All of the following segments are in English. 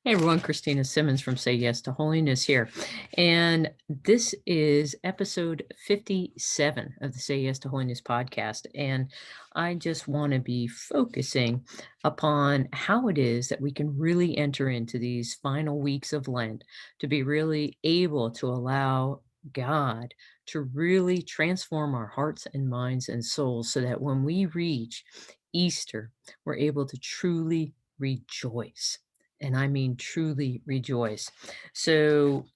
Hey everyone, Christina Simmons from Say Yes to Holiness here. And this is episode 57 of the Say Yes to Holiness podcast. And I just want to be focusing upon how it is that we can really enter into these final weeks of Lent to be really able to allow God to really transform our hearts and minds and souls so that when we reach Easter, we're able to truly rejoice. And I mean truly rejoice. So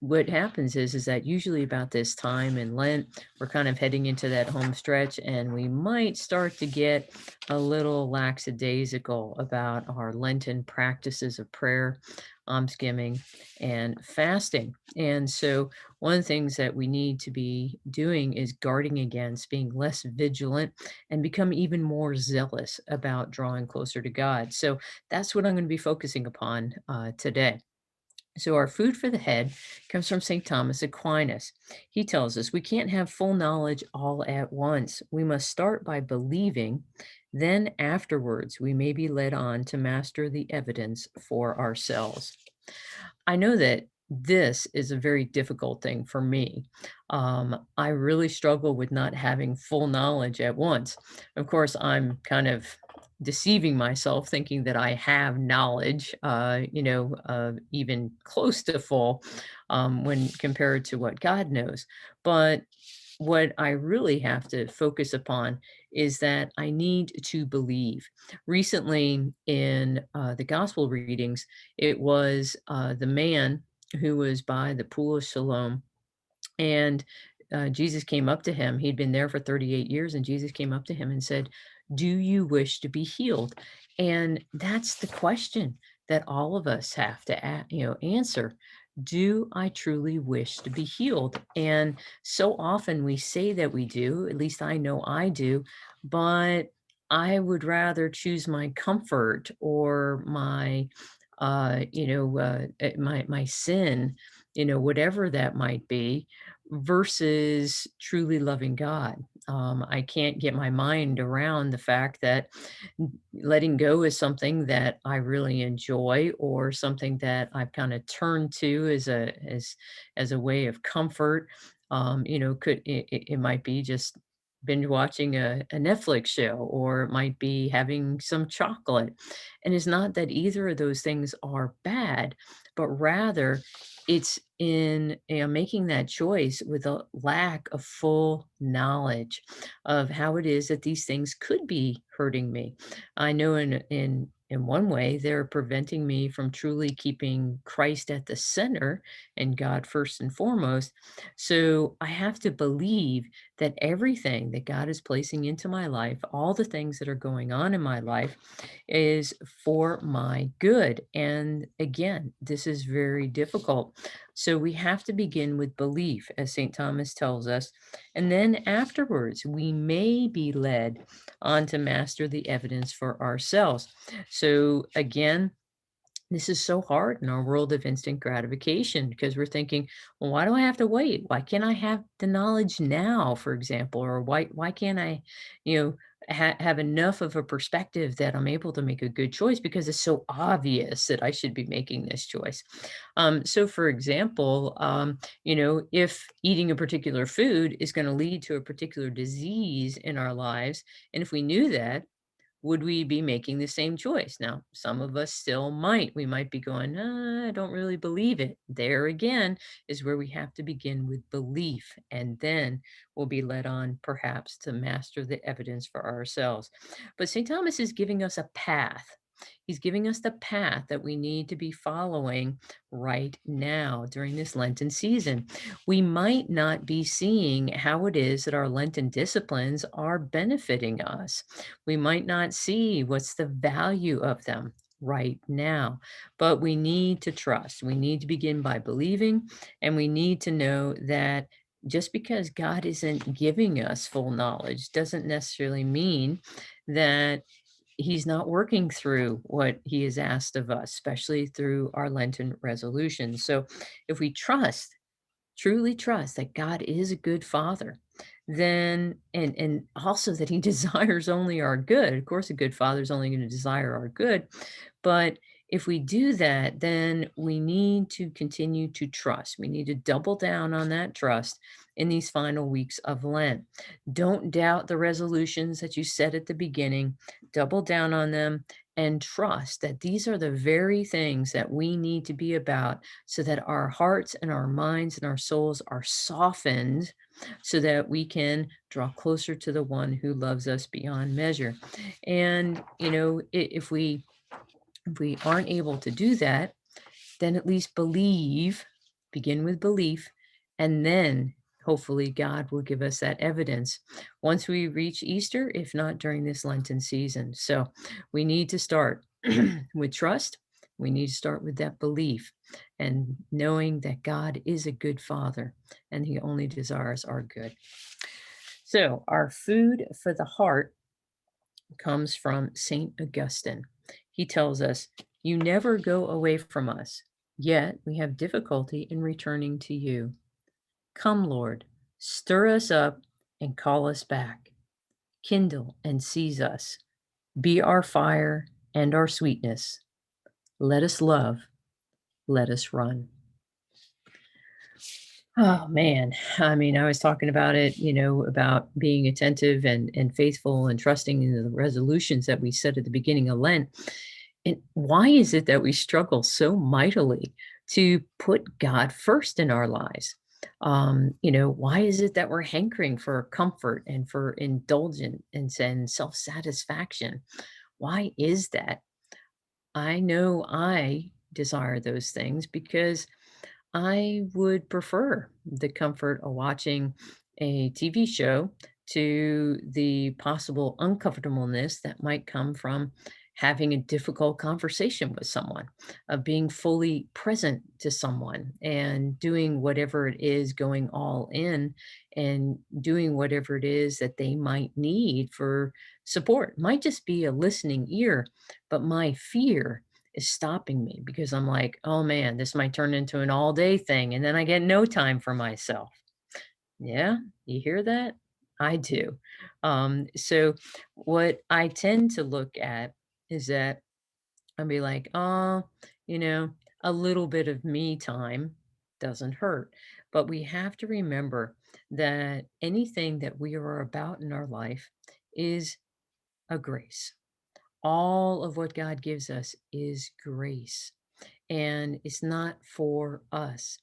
what happens is that usually about this time in Lent, we're kind of heading into that home stretch, and we might start to get a little lackadaisical about our Lenten practices of prayer, almsgiving, and fasting. And so one of the things that we need to be doing is guarding against being less vigilant and become even more zealous about drawing closer to God. So that's what I'm going to be focusing upon today. So, our food for the head comes from St. Thomas Aquinas. He tells us we can't have full knowledge all at once. We must start by believing, then, afterwards, we may be led on to master the evidence for ourselves. I know that this is a very difficult thing for me. I really struggle with not having full knowledge at once. Of course, I'm kind of deceiving myself thinking that I have knowledge, even close to full when compared to what God knows. But what I really have to focus upon is that I need to believe. Recently, in the gospel readings, it was the man who was by the pool of Siloam, and Jesus came up to him. He'd been there for 38 years, and Jesus came up to him and said, "Do you wish to be healed?" And that's the question that all of us have to answer. Do I truly wish to be healed? And so often we say that we do, at least I know I do, but I would rather choose my comfort or my sin, whatever that might be, versus truly loving God. I can't get my mind around the fact that letting go is something that I really enjoy, or something that I've kind of turned to as a way of comfort. It might be just binge watching a Netflix show, or it might be having some chocolate. And it's not that either of those things are bad, but rather it's in making that choice with a lack of full knowledge of how it is that these things could be hurting me. I know in one way they're preventing me from truly keeping Christ at the center and God first and foremost. So I have to believe that everything that God is placing into my life, all the things that are going on in my life, is for my good. And again, this is very difficult. So we have to begin with belief, as St. Thomas tells us. And then afterwards, we may be led on to master the evidence for ourselves. So again, this is so hard in our world of instant gratification, because we're thinking, well, why do I have to wait? Why can't I have the knowledge now, for example? Or why can't I, you know, have enough of a perspective that I'm able to make a good choice, because it's so obvious that I should be making this choice. So for example, if eating a particular food is going to lead to a particular disease in our lives, and if we knew that, would we be making the same choice? Now, some of us still might. We might be going, I don't really believe it. There again is where we have to begin with belief, and then we'll be led on perhaps to master the evidence for ourselves. But St. Thomas is giving us a path. He's giving us the path that we need to be following right now during this Lenten season. We might not be seeing how it is that our Lenten disciplines are benefiting us. We might not see what's the value of them right now, but we need to trust. We need to begin by believing, and we need to know that just because God isn't giving us full knowledge doesn't necessarily mean that He's not working through what He has asked of us, especially through our Lenten resolutions. So if we truly trust that God is a good father, then and also that he desires only our good. Of course, a good father is only going to desire our good, but If we do that, then we need to continue to trust. We need to double down on that trust in these final weeks of Lent. Don't doubt the resolutions that you set at the beginning. Double down on them and trust that these are the very things that we need to be about so that our hearts and our minds and our souls are softened so that we can draw closer to the one who loves us beyond measure. And, if we aren't able to do that, then at least believe, begin with belief, and then hopefully God will give us that evidence once we reach Easter, if not during this Lenten season. So we need to start with trust. We need to start with that belief and knowing that God is a good father and he only desires our good. So our food for the heart comes from St. Augustine. He tells us, "You never go away from us, yet we have difficulty in returning to you. Come, Lord, stir us up and call us back. Kindle and seize us. Be our fire and our sweetness. Let us love, let us run." Oh man, I mean, I was talking about it, about being attentive and faithful and trusting in the resolutions that we set at the beginning of Lent. And why is it that we struggle so mightily to put God first in our lives? Why is it that we're hankering for comfort and for indulgence and self-satisfaction? Why is that? I know I desire those things because I would prefer the comfort of watching a TV show to the possible uncomfortableness that might come from having a difficult conversation with someone, of being fully present to someone and doing whatever it is, going all in and doing whatever it is that they might need for support. Might just be a listening ear, but my fear is stopping me because I'm like, "Oh man, this might turn into an all day thing, and then I get no time for myself." Yeah, you hear that? I do. So what I tend to look at is that I'll be like, "Oh, you know, a little bit of me time doesn't hurt." But we have to remember that anything that we are about in our life is a grace. All of what God gives us is grace. And it's not for us,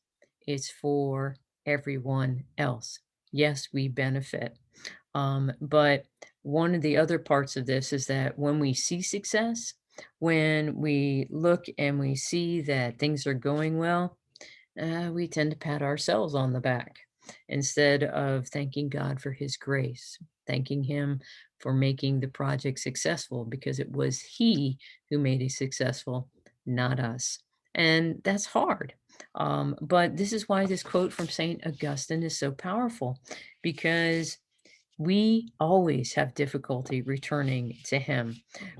it's for everyone else. Yes, we benefit. But one of the other parts of this is that when we see success, when we look and we see that things are going well, we tend to pat ourselves on the back instead of thanking God for his grace, thanking him for making the project successful because it was he who made it successful, not us. And that's hard. But this is why this quote from St. Augustine is so powerful because we always have difficulty returning to him.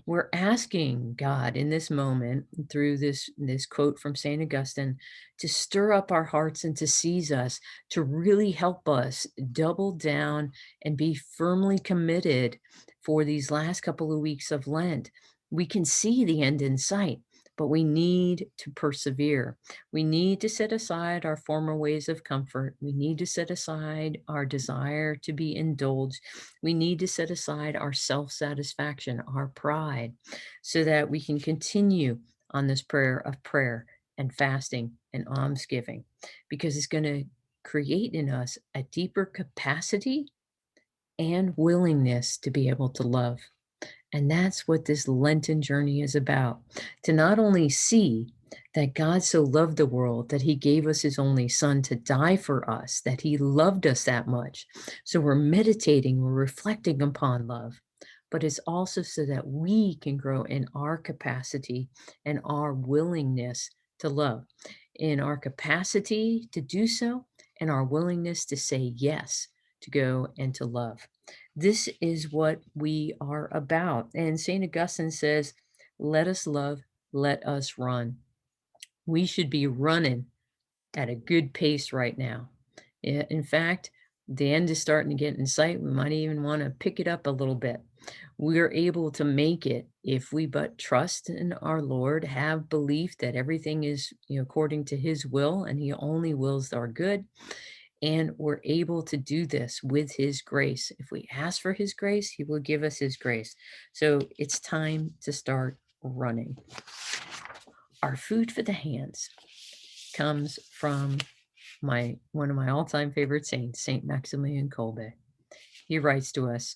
We're asking God in this moment through this quote from St. Augustine to stir up our hearts and to seize us, to really help us double down and be firmly committed for these last couple of weeks of Lent. We can see the end in sight, but we need to persevere. We need to set aside our former ways of comfort. We need to set aside our desire to be indulged. We need to set aside our self satisfaction, our pride, so that we can continue on this prayer of prayer and fasting and almsgiving, because it's going to create in us a deeper capacity and willingness to be able to love. And that's what this Lenten journey is about, to not only see that God so loved the world that he gave us his only son to die for us, that he loved us that much. So we're meditating, we're reflecting upon love, but it's also so that we can grow in our capacity and our willingness to love, in our capacity to do so, and our willingness to say yes, to go and to love. This is what we are about. And St. Augustine says, "Let us love, let us run." We should be running at a good pace right now. In fact, the end is starting to get in sight. We might even want to pick it up a little bit. We're able to make it if we but trust in our Lord, have belief that everything is, according to his will, and he only wills our good. And we're able to do this with his grace. If we ask for his grace, he will give us his grace. So it's time to start running. Our food for the hands comes from one of my all-time favorite saints, Saint Maximilian Kolbe. He writes to us,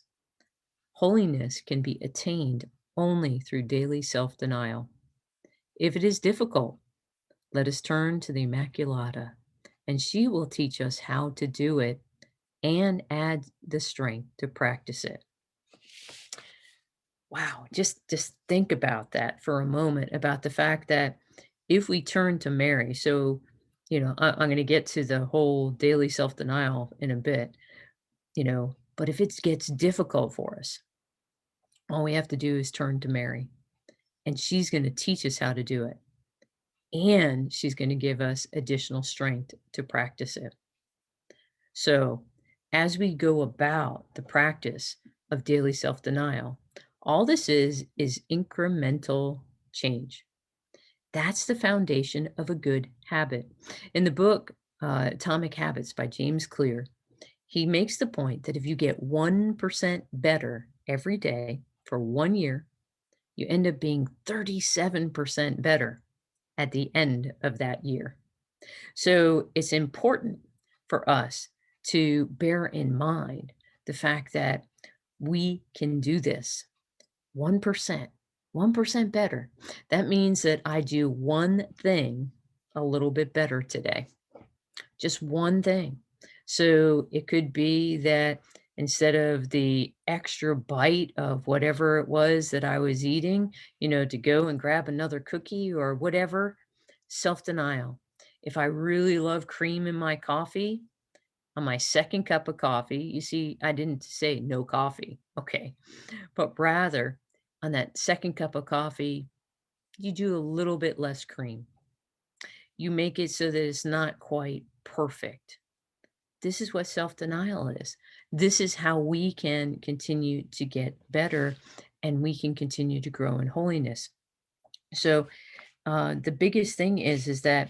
holiness can be attained only through daily self-denial. If it is difficult, let us turn to the Immaculata, and she will teach us how to do it and add the strength to practice it. Wow, just think about that for a moment, about the fact that if we turn to Mary, so I'm going to get to the whole daily self-denial in a bit, but if it gets difficult for us, all we have to do is turn to Mary, and she's going to teach us how to do it, and she's going to give us additional strength to practice it. So, as we go about the practice of daily self-denial, all this is incremental change. That's the foundation of a good habit. In the book, Atomic Habits by James Clear, he makes the point that if you get 1% better every day for 1 year, you end up being 37% better at the end of that year. So it's important for us to bear in mind the fact that we can do this 1%, 1% better. That means that I do one thing a little bit better today, just one thing. So it could be that instead of the extra bite of whatever it was that I was eating, to go and grab another cookie or whatever, self-denial. If I really love cream in my coffee, on my second cup of coffee, you see, I didn't say no coffee, okay, but rather on that second cup of coffee, you do a little bit less cream. You make it so that it's not quite perfect. This is what self-denial is. This is how we can continue to get better, and we can continue to grow in holiness. So the biggest thing is that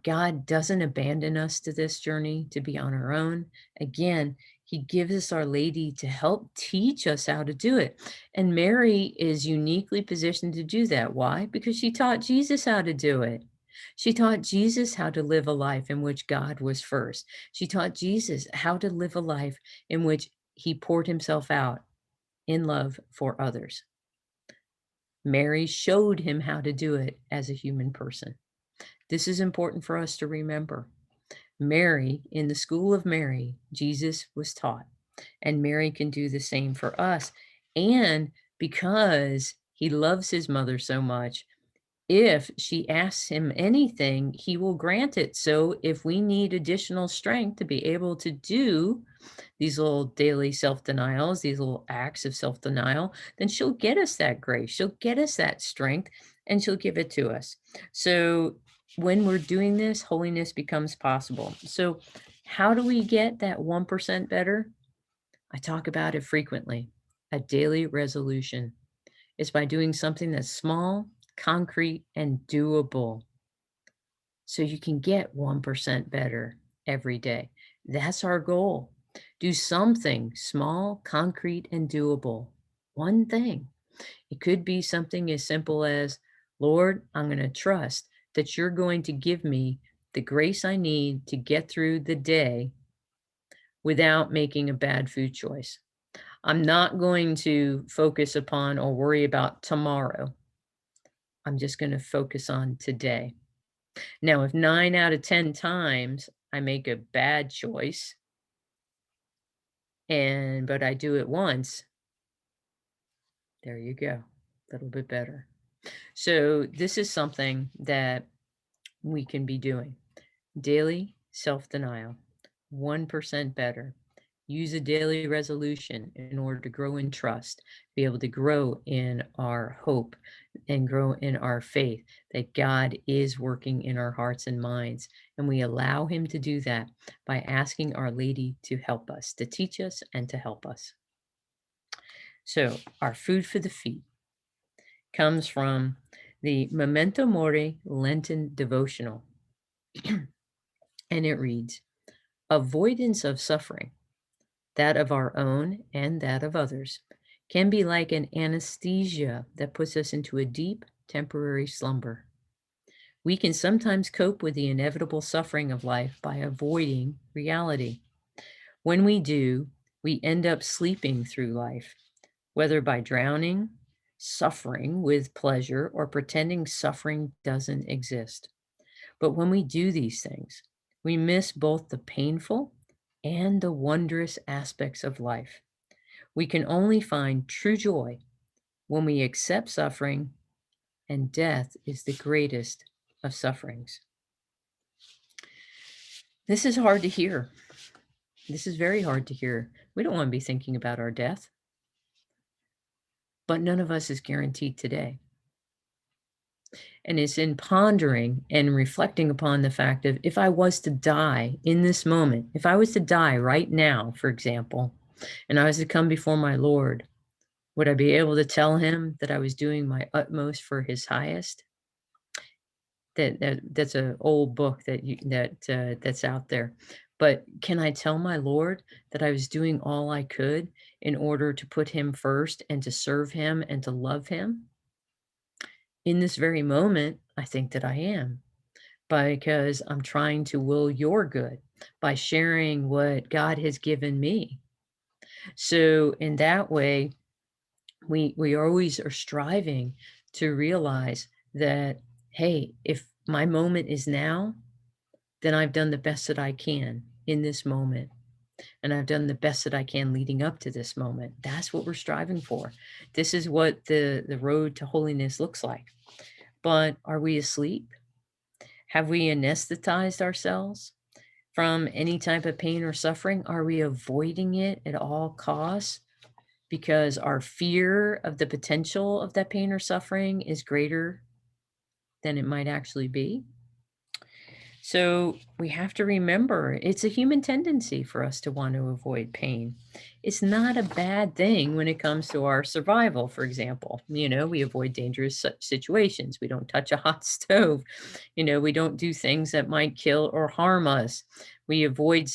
God doesn't abandon us to this journey to be on our own. Again, he gives us Our Lady to help teach us how to do it. And Mary is uniquely positioned to do that. Why? Because she taught Jesus how to do it. She taught Jesus how to live a life in which God was first. She taught Jesus how to live a life in which he poured himself out in love for others. Mary showed him how to do it as a human person. This is important for us to remember. Mary, in the school of Mary, Jesus was taught, and Mary can do the same for us. And because he loves his mother so much, if she asks him anything, he will grant it. So if we need additional strength to be able to do these little daily self-denials, these little acts of self-denial, then she'll get us that grace. She'll get us that strength, and she'll give it to us. So when we're doing this, holiness becomes possible. So how do we get that 1% better? I talk about it frequently. A daily resolution is by doing something that's small, concrete, and doable. So you can get 1% better every day. That's our goal. Do something small, concrete, and doable. One thing. It could be something as simple as, Lord, I'm going to trust that you're going to give me the grace I need to get through the day without making a bad food choice. I'm not going to focus upon or worry about tomorrow. I'm just going to focus on today. Now, if 9 out of 10 times I make a bad choice but I do it once, there you go. A little bit better. So this is something that we can be doing. Daily self-denial, 1% better. Use a daily resolution in order to grow in trust, be able to grow in our hope and grow in our faith that God is working in our hearts and minds. And we allow him to do that by asking Our Lady to help us, to teach us and to help us. So our food for the feet comes from the Memento Mori Lenten devotional. And it reads, avoidance of suffering, that of our own and that of others, can be like an anesthesia that puts us into a deep, temporary slumber. We can sometimes cope with the inevitable suffering of life by avoiding reality. When we do, we end up sleeping through life, whether by drowning, suffering with pleasure, or pretending suffering doesn't exist. But when we do these things, we miss both the painful and the wondrous aspects of life. We can only find true joy when we accept suffering, and death is the greatest of sufferings. This is hard to hear. This is very hard to hear. We don't want to be thinking about our death, but none of us is guaranteed today. And it's in pondering and reflecting upon the fact of, if I was to die in this moment, if I was to die right now, for example, and I was to come before my Lord, would I be able to tell him that I was doing my utmost for his highest? That's an old book that's out there. But can I tell my Lord that I was doing all I could in order to put him first and to serve him and to love him? In this very moment, I think that I am, because I'm trying to will your good by sharing what God has given me. So in that way, we always are striving to realize that, hey, if my moment is now, then I've done the best that I can in this moment. And I've done the best that I can leading up to this moment. That's what we're striving for. This is what the road to holiness looks like. But are we asleep? Have we anesthetized ourselves from any type of pain or suffering? Are we avoiding it at all costs because our fear of the potential of that pain or suffering is greater than it might actually be? So we have to remember, it's a human tendency for us to want to avoid pain. It's not a bad thing when it comes to our survival, for example. We avoid dangerous situations. We don't touch a hot stove. We don't do things that might kill or harm us. We avoid,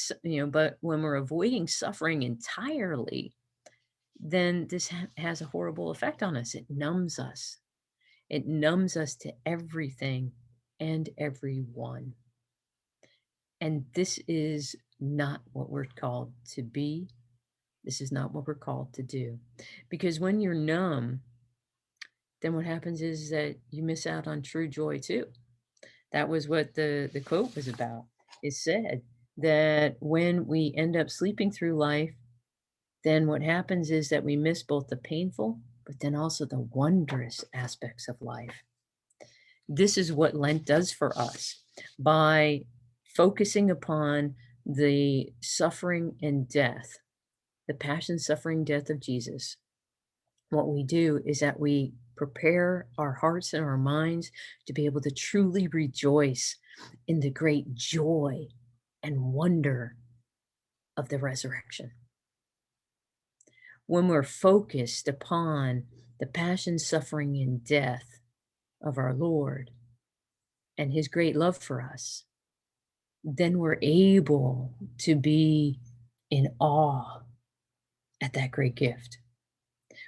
but when we're avoiding suffering entirely, then this has a horrible effect on us. It numbs us. It numbs us to everything and everyone. And this is not what we're called to be. This is not what we're called to do. Because when you're numb, then what happens is that you miss out on true joy too. That was what the quote was about. It said that when we end up sleeping through life, then what happens is that we miss both the painful, but then also the wondrous aspects of life. This is what Lent does for us. By focusing upon the suffering and death, the passion, suffering, death of Jesus, what we do is that we prepare our hearts and our minds to be able to truly rejoice in the great joy and wonder of the resurrection. When we're focused upon the passion, suffering, and death of our Lord and his great love for us, then we're able to be in awe at that great gift.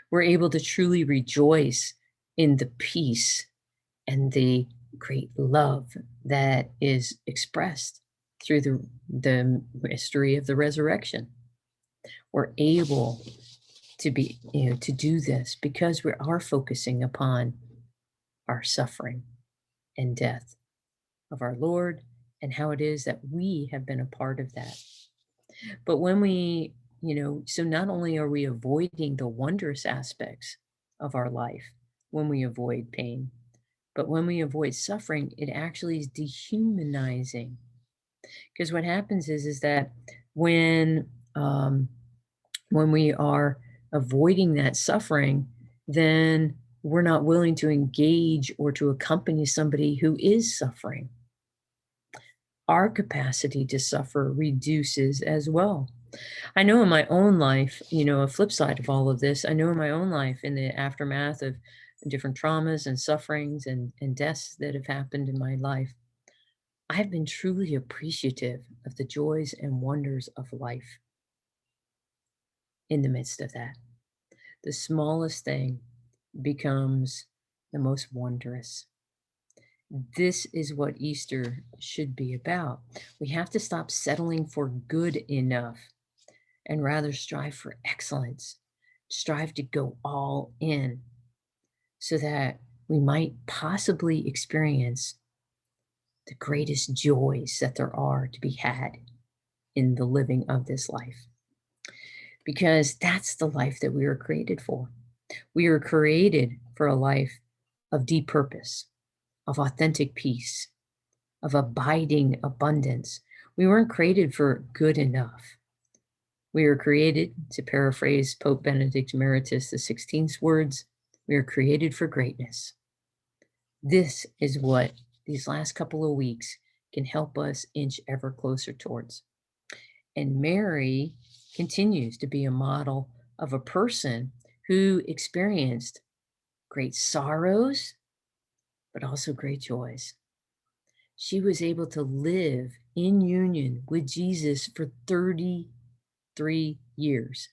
We're able to truly rejoice in the peace and the great love that is expressed through the mystery of the resurrection. We're able to be, to do this because we are focusing upon our suffering and death of our Lord and how it is that we have been a part of that. But when we, so not only are we avoiding the wondrous aspects of our life when we avoid pain, but when we avoid suffering, it actually is dehumanizing. Because what happens is that when we are avoiding that suffering, then we're not willing to engage or to accompany somebody who is suffering. Our capacity to suffer reduces as well. I know in my own life, a flip side of all of this, I know in my own life, in the aftermath of different traumas and sufferings and deaths that have happened in my life, I've been truly appreciative of the joys and wonders of life in the midst of that. The smallest thing becomes the most wondrous. This is what Easter should be about. We have to stop settling for good enough and rather strive for excellence, strive to go all in so that we might possibly experience the greatest joys that there are to be had in the living of this life. Because that's the life that we were created for. We were created for a life of deep purpose, of authentic peace, of abiding abundance. We weren't created for good enough. We were created, to paraphrase Pope Benedict Emeritus XVI's words, we are created for greatness. This is what these last couple of weeks can help us inch ever closer towards. And Mary continues to be a model of a person who experienced great sorrows, but also great joys. She was able to live in union with Jesus for 33 years.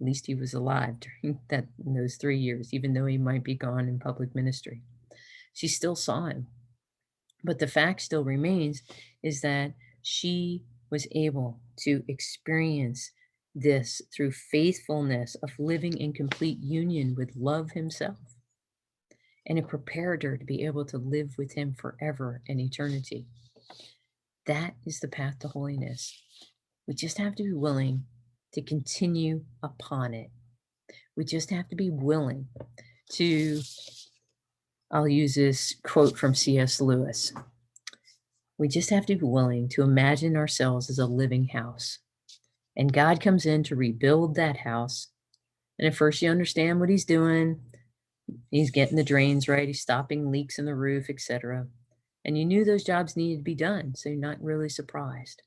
At least he was alive during those 3 years, even though he might be gone in public ministry. She still saw him. But the fact still remains is that she was able to experience this through faithfulness of living in complete union with love himself. And it prepared her to be able to live with him forever in eternity. That is the path to holiness. We just have to be willing to continue upon it. We just have to be willing to, I'll use this quote from C.S. Lewis. We just have to be willing to imagine ourselves as a living house. And God comes in to rebuild that house. And at first you understand what he's doing. He's getting the drains right. He's stopping leaks in the roof, etc. And you knew those jobs needed to be done, so you're not really surprised.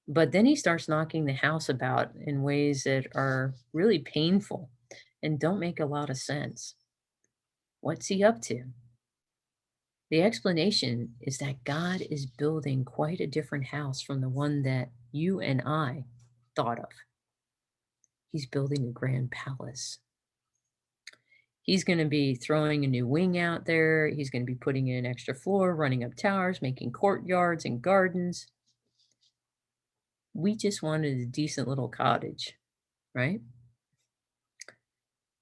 But then he starts knocking the house about in ways that are really painful and don't make a lot of sense. What's he up to? The explanation is that God is building quite a different house from the one that you and I thought of. He's building a grand palace. He's going to be throwing a new wing out there. He's going to be putting in an extra floor, running up towers, making courtyards and gardens. We just wanted a decent little cottage, right?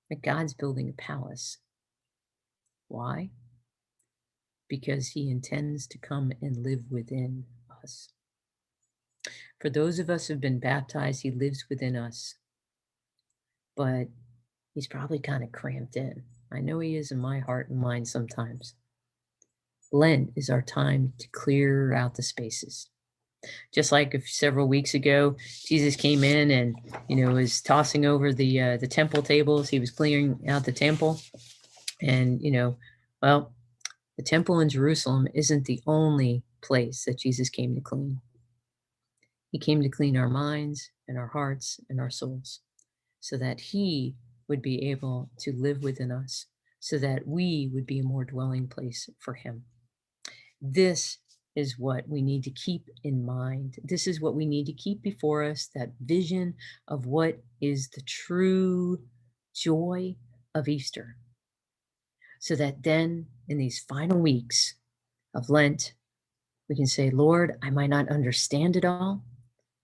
But God's building a palace. Why? Because he intends to come and live within us. For those of us who've been baptized, he lives within us. But he's probably kind of cramped in. I know he is in my heart and mind sometimes. Lent is our time to clear out the spaces. Just like several weeks ago, Jesus came in and, was tossing over the temple tables. He was clearing out the temple. And, well, the temple in Jerusalem isn't the only place that Jesus came to clean. He came to clean our minds and our hearts and our souls so that he would be able to live within us, so that we would be a more dwelling place for him. This is what we need to keep in mind. This is what we need to keep before us, that vision of what is the true joy of Easter. So that then in these final weeks of Lent, we can say, Lord, I might not understand it all.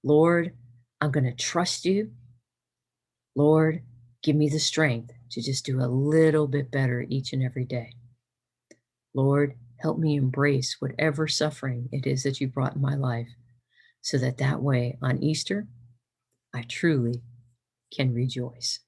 Lord, I'm going to trust you. Lord, give me the strength to just do a little bit better each and every day. Lord, help me embrace whatever suffering it is that you brought in my life, so that way on Easter, I truly can rejoice.